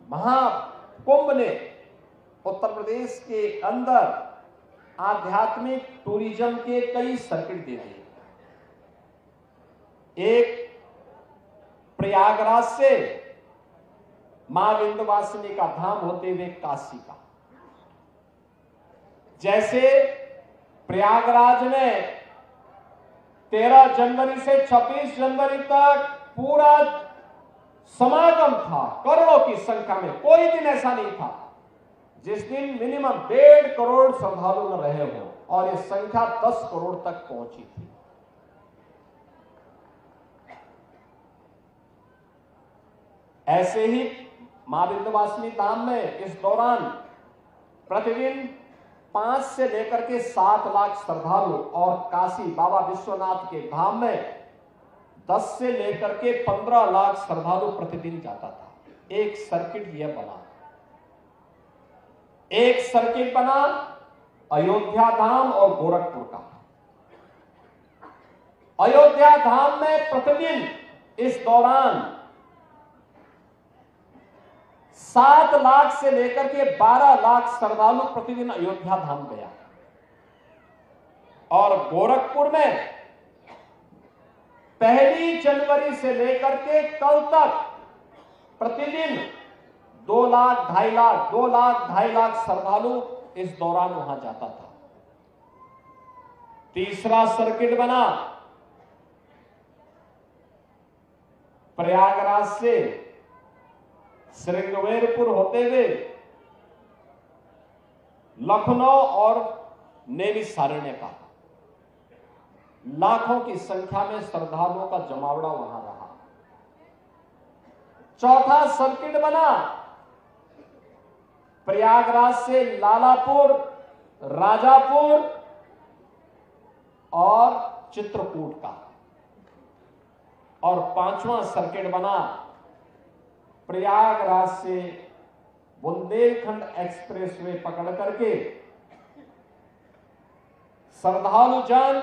महाकुंभ ने उत्तर प्रदेश के अंदर आध्यात्मिक टूरिज्म के कई सर्किट दे दिए। एक प्रयागराज से मां विंध्यवासिनी का धाम होते हुए काशी का। जैसे प्रयागराज में 13 जनवरी से 26 जनवरी तक पूरा समागम था, करोड़ों की संख्या में। कोई दिन ऐसा नहीं था जिस दिन मिनिमम 1.5 करोड़ श्रद्धालु न रहे हो, और ये संख्या 10 करोड़ तक पहुंची थी। ऐसे ही मां विंध्यवासिनी धाम में इस दौरान प्रतिदिन 5 से लेकर के 7 लाख श्रद्धालु, और काशी बाबा विश्वनाथ के धाम में 10 से लेकर के 15 लाख श्रद्धालु प्रतिदिन जाता था। एक सर्किट यह बना। एक सर्किट बना अयोध्या धाम और गोरखपुर का। अयोध्या धाम में प्रतिदिन इस दौरान 7 लाख से लेकर के 12 लाख श्रद्धालु प्रतिदिन अयोध्या धाम गया। और गोरखपुर में 1 जनवरी से लेकर के कल तक प्रतिदिन 2 लाख 2.5 लाख 2 लाख 2.5 लाख श्रद्धालु इस दौरान वहां जाता था। तीसरा सर्किट बना प्रयागराज से श्रृंगवेरपुर होते हुए लखनऊ और नैमिषारण्य का। लाखों की संख्या में श्रद्धालुओं का जमावड़ा वहां रहा। चौथा सर्किट बना प्रयागराज से लालापुर, राजापुर और चित्रकूट का। और 5वां सर्किट बना प्रयागराज से बुंदेलखंड एक्सप्रेसवे पकड़ करके श्रद्धालु जन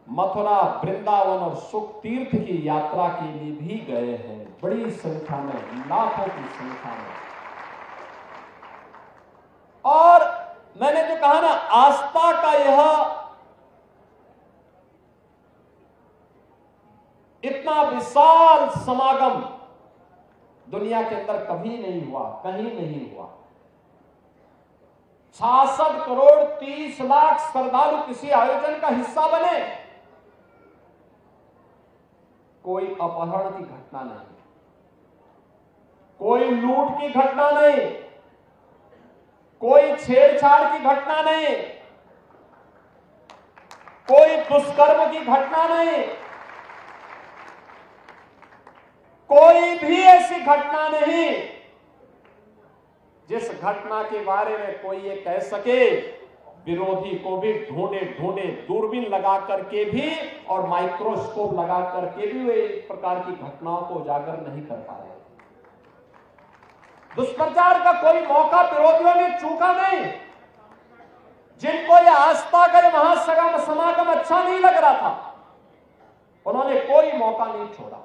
मथुरा, वृंदावन और सुख तीर्थ की यात्रा के लिए भी गए हैं, बड़ी संख्या में, लाखों की संख्या में। और मैंने जो कहा ना, आस्था का यह इतना विशाल समागम दुनिया के अंदर कभी नहीं हुआ, कहीं नहीं हुआ। 66 करोड़ 30 लाख श्रद्धालु किसी आयोजन का हिस्सा बने। कोई अपहरण की घटना नहीं, कोई लूट की घटना नहीं, कोई छेड़छाड़ की घटना नहीं, कोई दुष्कर्म की घटना नहीं, कोई भी ऐसी घटना नहीं जिस घटना के बारे में कोई ये कह सके। विरोधी को भी ढूंढे दूरबीन लगा करके भी और माइक्रोस्कोप लगा करके भी वे इस प्रकार की घटनाओं को उजागर नहीं कर पा रहे। दुष्प्रचार का कोई मौका विरोधियों ने चूका नहीं। जिनको ये आस्था का महासगम समागम अच्छा नहीं लग रहा था, उन्होंने कोई मौका नहीं छोड़ा।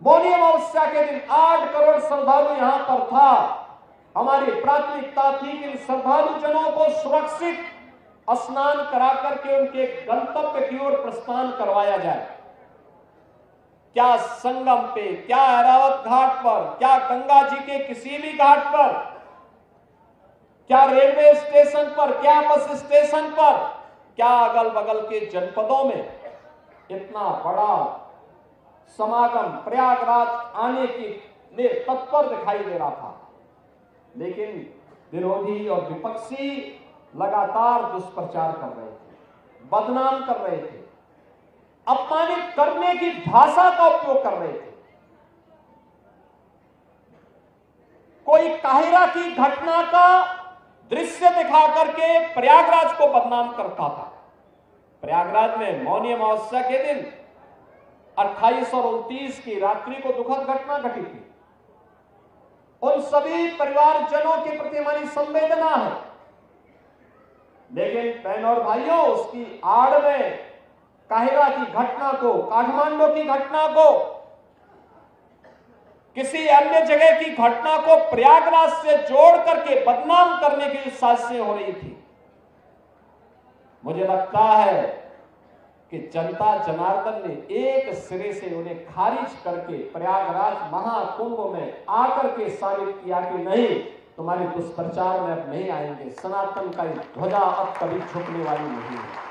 मौनी अमावस्या के दिन 8 करोड़ श्रद्धालु यहां पर था। हमारी प्राथमिकता थी कि श्रद्धालु जनों को सुरक्षित स्नान करा करके उनके गंतव्य की ओर प्रस्थान करवाया जाए। क्या संगम पे, क्या ऐरावत घाट पर, क्या गंगा जी के किसी भी घाट पर, क्या रेलवे स्टेशन पर, क्या बस स्टेशन पर, क्या अगल बगल के जनपदों में इतना बड़ा समागम प्रयागराज आने की लिए तत्पर दिखाई दे रहा था। लेकिन विरोधी और विपक्षी लगातार दुष्प्रचार कर रहे थे, बदनाम कर रहे थे, अपमानित करने की भाषा का उपयोग कर रहे थे। कोई काहिरा की घटना का दृश्य दिखा करके प्रयागराज को बदनाम करता था। प्रयागराज में मौनी अमावस्या के दिन 28 और 29 की रात्रि को दुखद घटना घटी थी। उन सभी परिवारजनों के प्रति हमारी संवेदना है। लेकिन बहन और भाइयों, उसकी आड़ में काहिरा की घटना को, काठमांडू की घटना को किसी अन्य जगह की घटना को प्रयागराज से जोड़ करके बदनाम करने की साजिशें हो रही थी। मुझे लगता है कि जनता जनार्दन ने एक सिरे से उन्हें खारिज करके प्रयागराज महाकुंभ में आकर के साबित किया कि नहीं, तुम्हारे दुष्प्रचार में अब नहीं आएंगे, सनातन का ध्वजा अब कभी झुकने वाली नहीं है।